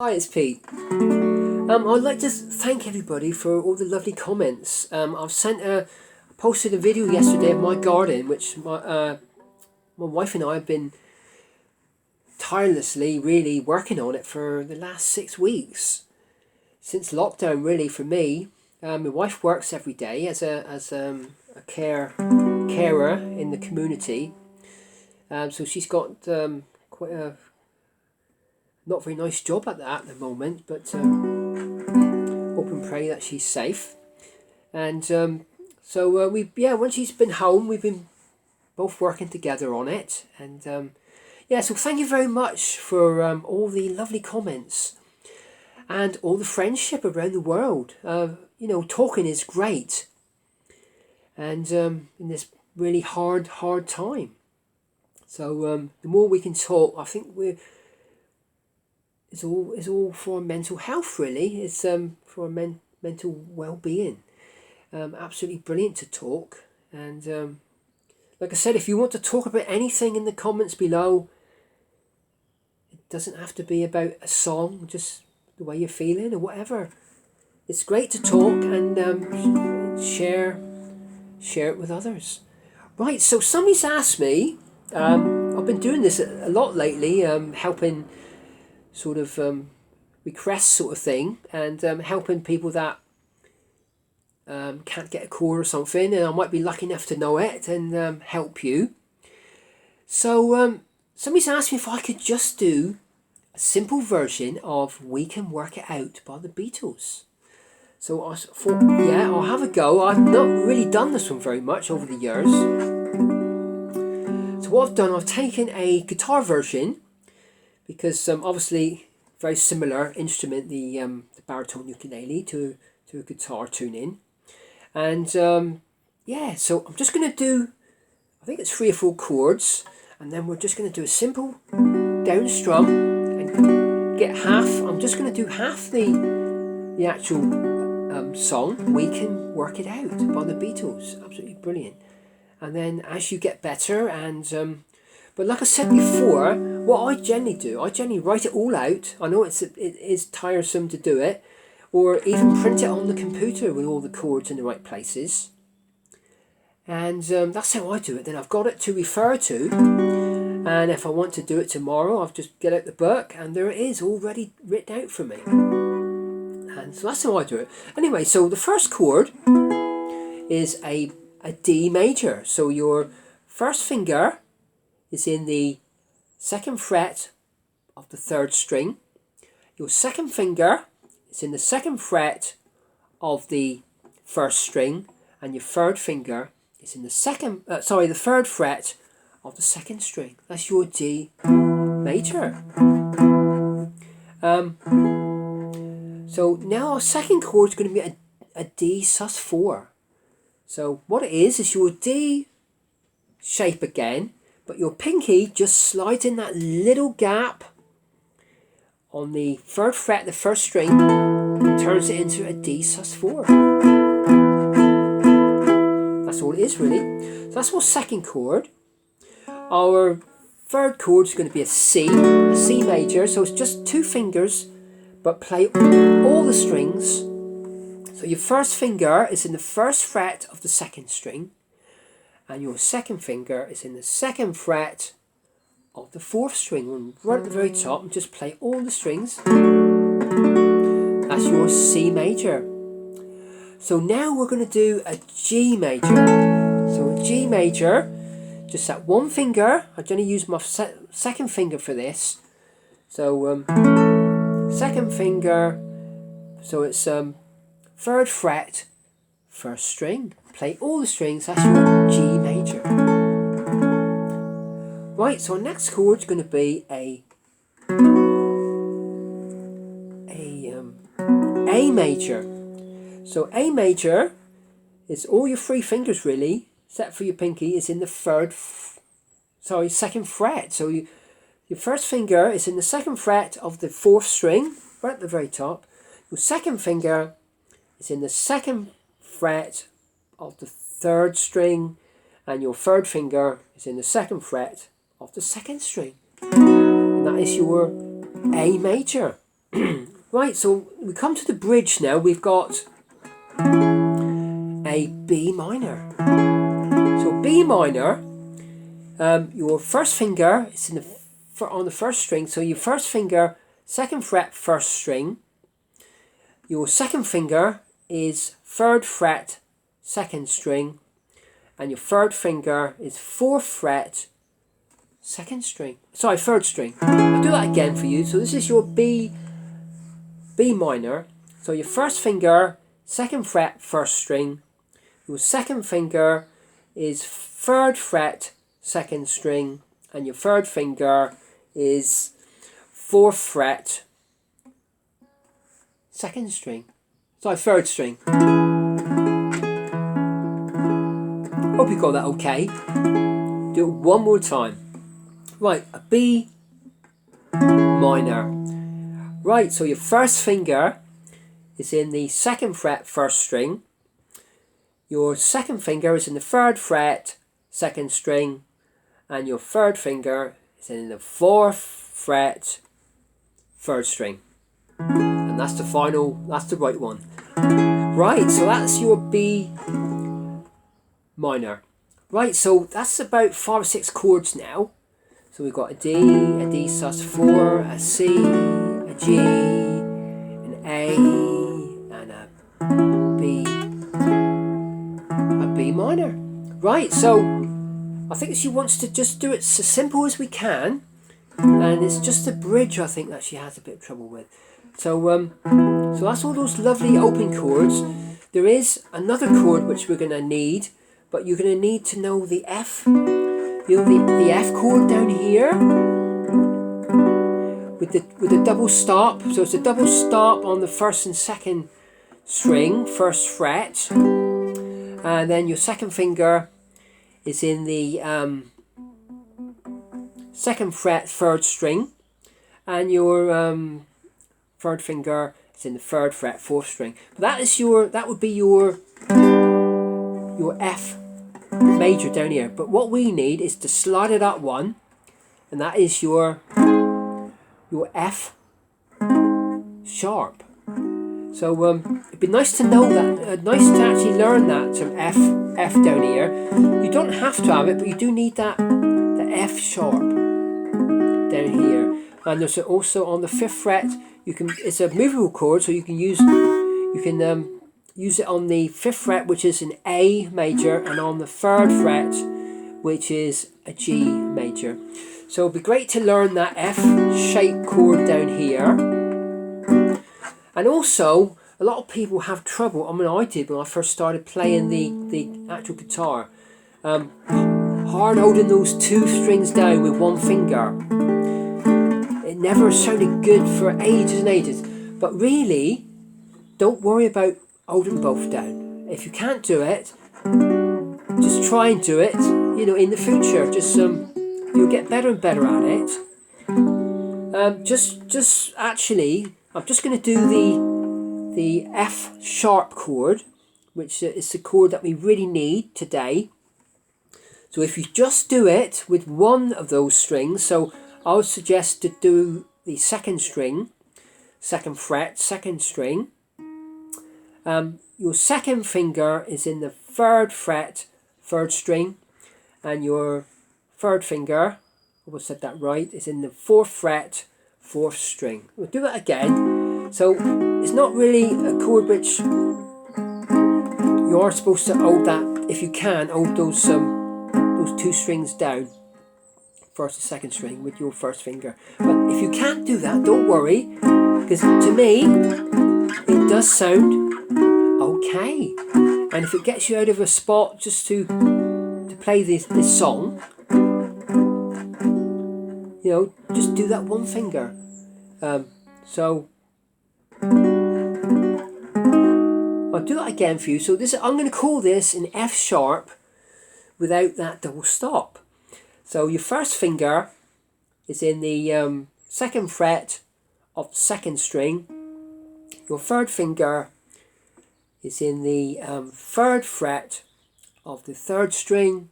Hi, it's Pete. I'd like to thank everybody for all the lovely comments. Posted a video yesterday of my garden, which my wife and I have been tirelessly really working on it for the last 6 weeks. Since lockdown, really, for me. My wife works every day as a carer in the community. So she's got quite a not very nice job at the moment, but hope and pray that she's safe. And when she's been home, we've been both working together on it. And so thank you very much for all the lovely comments and all the friendship around the world. Talking is great, and in this really hard time. So the more we can talk, I think it's all for mental health, really. It's for mental well-being. Absolutely brilliant to talk. And like I said, if you want to talk about anything in the comments below, it doesn't have to be about a song, just the way you're feeling or whatever. It's great to talk and share it with others. Right, so somebody's asked me, I've been doing this a lot lately, helping sort of request sort of thing, and helping people that can't get a chord or something, and I might be lucky enough to know it and help you. So somebody's asked me if I could just do a simple version of "We Can Work It Out" by the Beatles. So I thought, yeah, I'll have a go. I've not really done this one very much over the years. So what I've done, I've taken a guitar version, because obviously very similar instrument, the baritone ukulele to a guitar tuning. And so I'm just going to do, I think it's 3 or 4 chords, and then we're just going to do a simple down strum and get half. I'm just going to do half the actual song, "We Can Work It Out" by the Beatles. Absolutely brilliant. And then as you get better, and but like I said before, what I generally do, I generally write it all out. I know it is tiresome to do it, or even print it on the computer with all the chords in the right places. And that's how I do it. Then I've got it to refer to, and if I want to do it tomorrow, I'll just get out the book, and there it is, already written out for me. And so that's how I do it. Anyway, so the first chord is a D major. So your first finger is in the 2nd fret of the 3rd string. Your second finger is in the 2nd fret of the 1st string, and your 3rd finger is in the 3rd fret of the 2nd string. That's your D major. So now our second chord is going to be a D sus4. So what it is your D shape again, but your pinky just slides in that little gap on the 3rd fret, the 1st string, and turns it into a D sus4. That's all it is, really. So that's our second chord. Our third chord is going to be a C major. So it's just 2 fingers, but play all the strings. So your first finger is in the 1st fret of the 2nd string, and your second finger is in the 2nd fret of the 4th string, and right at the very top, and just play all the strings. That's your C major. So now we're going to do a G major. So a G major, just that one finger. I generally use my second finger for this. So second finger, so it's 3rd fret, 1st string. Play all the strings. That's your G major. Right, so our next chord is going to be a major. So A major is all your 3 fingers, really, except for your pinky, is in the 2nd fret. So your first finger is in the 2nd fret of the 4th string, right at the very top. Your second finger is in the 2nd fret of the 3rd string, and your 3rd finger is in the 2nd fret of the 2nd string. And that is your A major. Right, so we come to the bridge now. We've got a B minor. So B minor, your first finger is on the first string. So your first finger, second fret, first string. Your second finger is third fret, second string. And your third finger is fourth fret, second string. Sorry, third string. I'll do that again for you. So this is your B minor. So your first finger, second fret, first string. Your second finger is third fret, second string. And your third finger is fourth fret, second string. Sorry, third string. Hope you got that okay. Do it one more time. Right, a B minor. Right, so your first finger is in the second fret, first string. Your second finger is in the third fret, second string. And your third finger is in the fourth fret, third string. And that's the right one. Right, so that's your B minor. Right, so that's about 5 or 6 chords now. So we've got a D sus4, a C, a G, an A, and a B minor. Right, so I think she wants to just do it as simple as we can, and it's just the bridge I think that she has a bit of trouble with. So so that's all those lovely open chords. There is another chord which we're going to need, but you're going to need to know the F. You know the F chord down here with the double stop. So it's a double stop on the first and second string, first fret, and then your second finger is in the second fret, third string, and your third finger is in the third fret, fourth string. But that would be your F major down here. But what we need is to slide it up one, and that is your F sharp. So it'd be nice to know that, nice to actually learn that term F down here. You don't have to have it, but you do need the F sharp down here. And there's also on the 5th fret. It's a movable chord, so you can use it on the 5th fret, which is an A major, and on the 3rd fret, which is a G major. So it'd be great to learn that F-shaped chord down here. And also, a lot of people have trouble. I mean, I did when I first started playing the actual guitar. Hard holding those 2 strings down with one finger. It never sounded good for ages and ages. But really, don't worry about holding both down. If you can't do it, just try and do it. You know, in the future, just you'll get better and better at it. Actually, I'm just going to do the F sharp chord, which is the chord that we really need today. So if you just do it with one of those strings, so I would suggest to do the second string, second fret, second string. Your second finger is in the 3rd fret, 3rd string, and your 3rd finger, I hope I said that right, is in the 4th fret, 4th string. We'll do that again. So it's not really a chord which you are supposed to hold that, if you can, hold those 2 strings down, first and second string, with your first finger. But if you can't do that, don't worry, because to me it does sound okay. And if it gets you out of a spot just to play this song, you know, just do that one finger. So I'll do that again for you. So I'm going to call this an F sharp without that double stop. So your first finger is in the 2nd fret of the 2nd string. Your 3rd finger is in the 3rd fret of the 3rd string,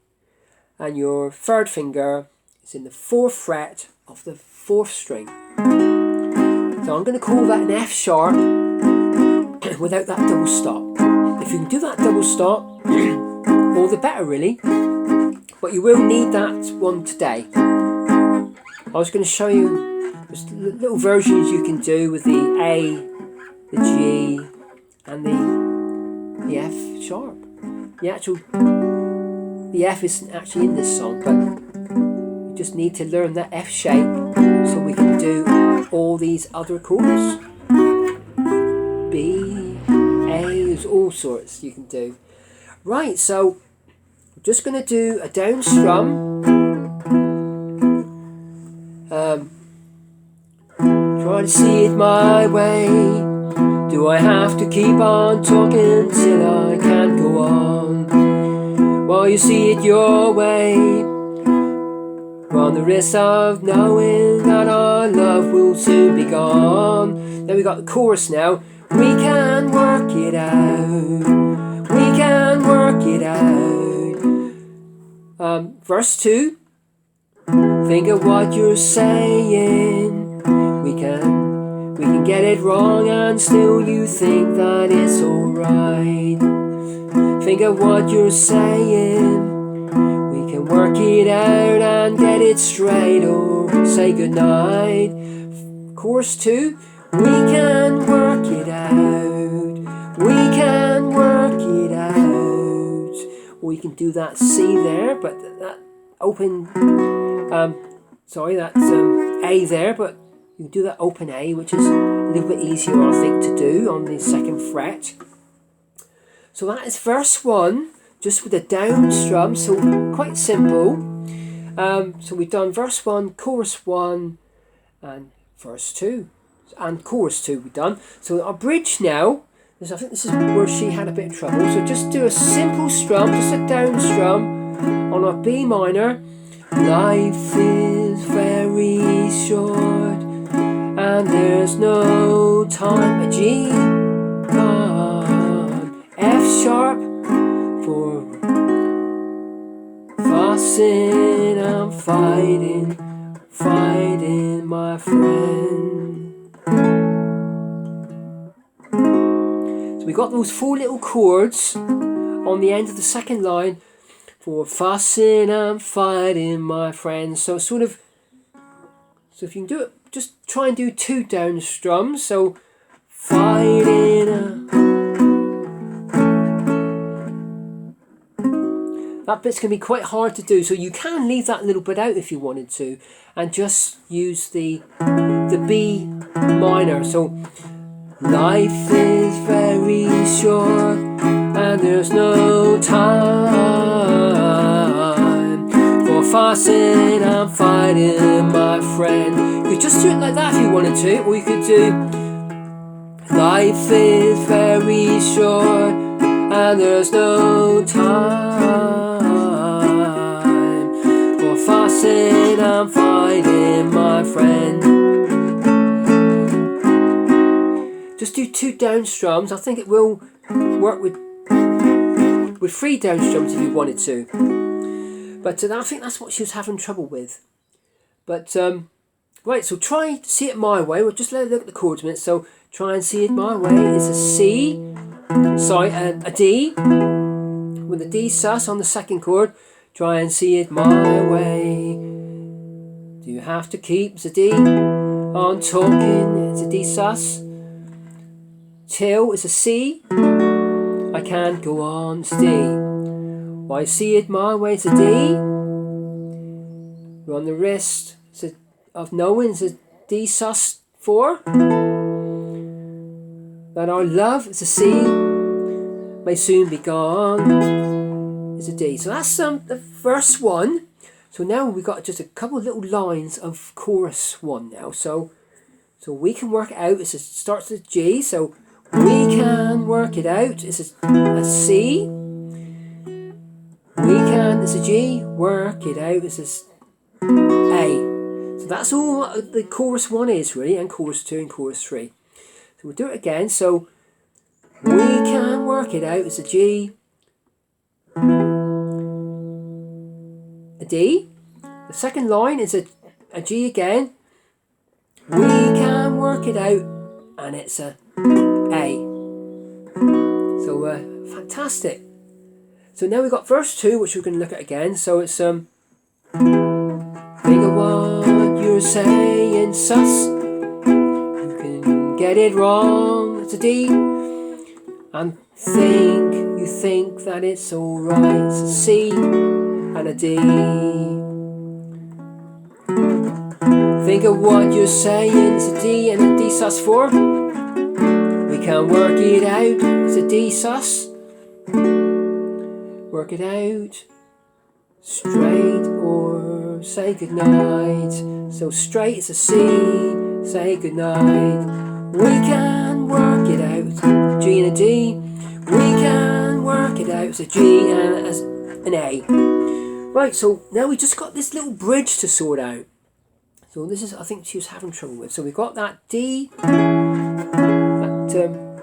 and your 3rd finger is in the 4th fret of the 4th string. So I'm going to call that an F sharp without that double stop. If you can do that double stop, all the better really. But you will need that one today. I was going to show you just little versions you can do with the A, the G, and the F sharp. The F isn't actually in this song, but you just need to learn that F shape so we can do all these other chords. B, A, there's all sorts you can do. Right, so I'm just going to do a down strum. Try to see it my way. Do I have to keep on talking till I can't go on? While you see it your way, run the risk of knowing that our love will soon be gone. Then we got the chorus now. We can work it out. We can work it out. Verse 2. Think of what you're saying. We can get it wrong and still you think that it's alright. Think of what you're saying. We can work it out and get it straight or say goodnight. Chorus 2. We can work it out. We can work it out. Or you can do that C there, but that open, that's A there, but you can do that open A, which is a little bit easier, I think, to do on the 2nd fret. So that is verse 1, just with a down strum, so quite simple. So we've done verse 1, chorus 1, and verse 2, and chorus 2 we've done. So our bridge now, I think this is where she had a bit of trouble. So just do a simple strum, just a down strum on our B minor. Life is very short and there's no time. A G, F sharp for fussing and fighting my friend. So we got those 4 little chords on the end of the 2nd line for fussing and fighting my friend. So so if you can do it, just try and do 2 down strums. So fighting. That bit's going to be quite hard to do, so you can leave that little bit out if you wanted to, and just use the B minor. So life is very short and there's no time for fussing and fighting my friend. You could just do it like that if you wanted to, or you could do life is very short and there's no time for fussing and fighting my friend. Just do 2 down strums. I think it will work with 3 down strums if you wanted to. But I think that's what she was having trouble with. But right, so try See It My Way. We'll just let her look at the chords a minute. So Try and See It My Way is a C, a D, with a D sus on the 2nd chord. Try and see it my way. Do you have to keep, it's a D, on talking, it's a D sus. Till is a C, I can't go on, it's a D. Why see it my way, it's a D. Run the wrist, of knowing, it's a D sus 4. That our love, it's a C, may soon be gone, it's a D. So that's the verse 1. So now we've got just a couple of little lines of chorus 1 now. So we can work it out. It starts with G. So we can work it out. It's a C. We can, it's a G. Work it out. It's a A. So that's all the chorus 1 is really, and chorus 2 and chorus 3. So we'll do it again. So we can work it out. It's a G, a D. The second line is a G again. We can can work it out, and it's a A. So fantastic. So now we've got verse 2, which we're going to look at again. So it's think of what you're saying, sus. You can get it wrong. It's a D. And you think that it's alright. It's a C and a D. Think of what you're saying. It's a D and a D sus4. We can work it out. It's a D sus. Work it out. Straight or say goodnight. So straight is a C. Say goodnight. We can work it out. G and a D. We can work it out. It's a G and an A. Right, so now we just got this little bridge to sort out. So this is, I think she was having trouble with. So we've got that D,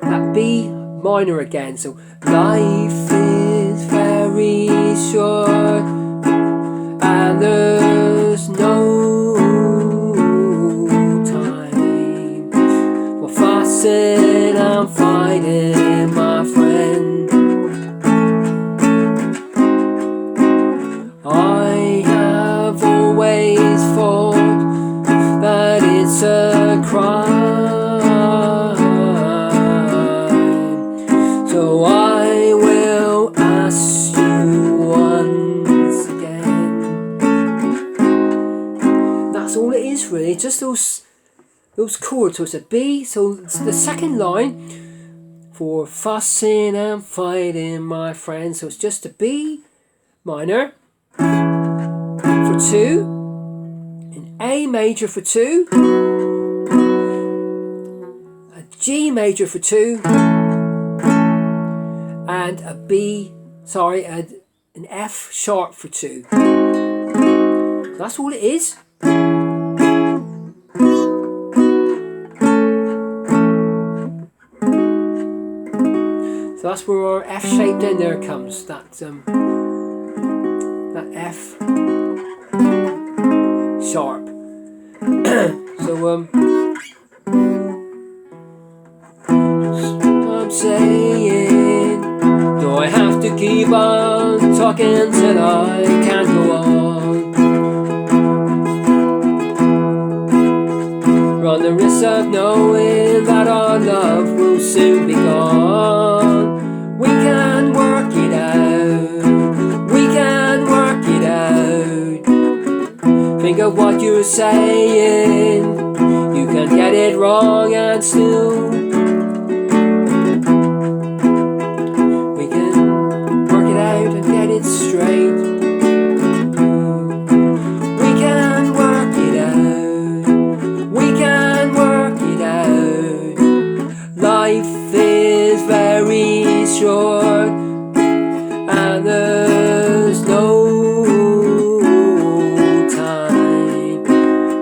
that B minor again. So life is very short and there's no time for fussing and fighting, my friend. I have always thought that it's a crime, so I will ask you once again. That's all it is really, just those chords. So it's a B, so it's the second line for fussing and fighting, my friend. So it's just a B minor for 2, an A major for 2, a G major for 2, and an F sharp for 2. That's all it is. So that's where our F shape then there comes. That F sharp. So I'm saying, do I have to keep on talking till I can't go on? Run the risk of knowing that our love will soon be gone. We can work it out. We can work it out. Think of what you're saying. You can get it wrong and still we can work it out and get it straight. We can work it out. We can work it out. Life is very short and there's no time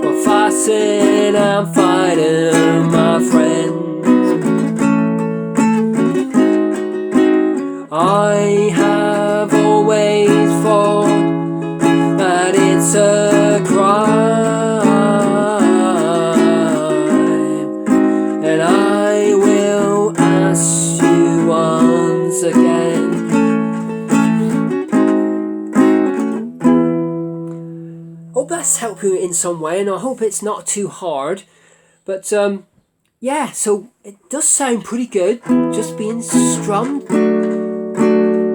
for fussing and fighting, my friend. I have always thought that it's a crime, and I will ask you once again. Hope that's helped you in some way, and I hope it's not too hard. But yeah, so it does sound pretty good, just being strummed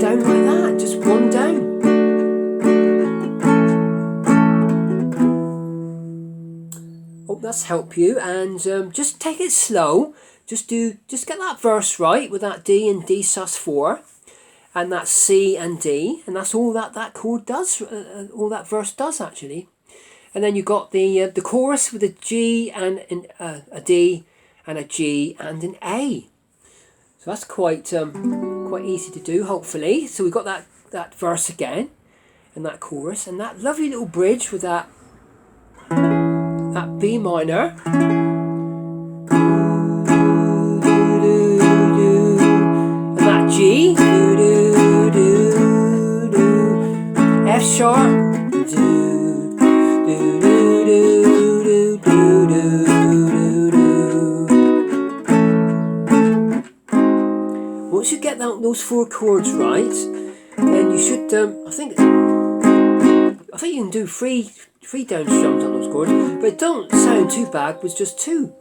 down like that, just one down. Hope that's helped you, and just take it slow. Just get that verse right with that D and D sus4, and that C and D, and that's all that chord does. All that verse does actually. And then you got the chorus with a G and a D and a G and an A. So that's quite easy to do, hopefully. So we've got that verse again, and that chorus, and that lovely little bridge with that B minor, and that G, F sharp, once you get those 4 chords right, then you should. I think you can do three down strums on those chords, but it don't sound too bad with just 2.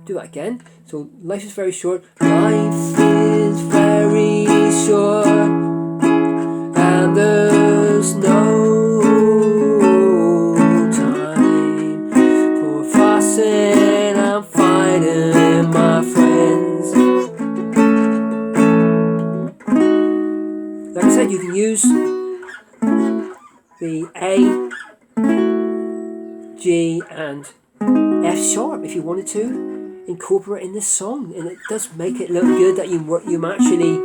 Do that again. So life is very short. Life is very short, and there's no time for fussing and fighting, my friends. Like I said, you can use the A, G, and F sharp if you wanted to incorporate in this song, and it does make it look good that you're actually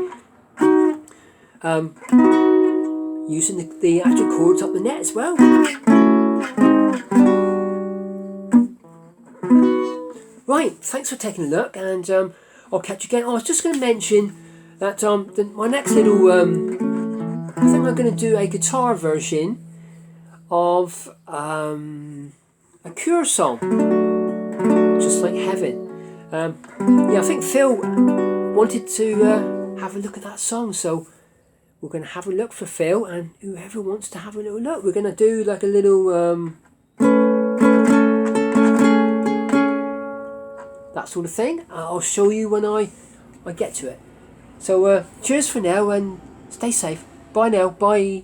using the actual chords up the net as well. Right, thanks for taking a look, and I'll catch you again. I was just going to mention that my next little I think I'm going to do a guitar version of a Cure song, Just Like Heaven. Yeah, I think Phil wanted to have a look at that song, so we're going to have a look for Phil, and whoever wants to have a little look, we're going to do like a little that sort of thing. I'll show you when I get to it. So cheers for now, and stay safe. Bye now. Bye.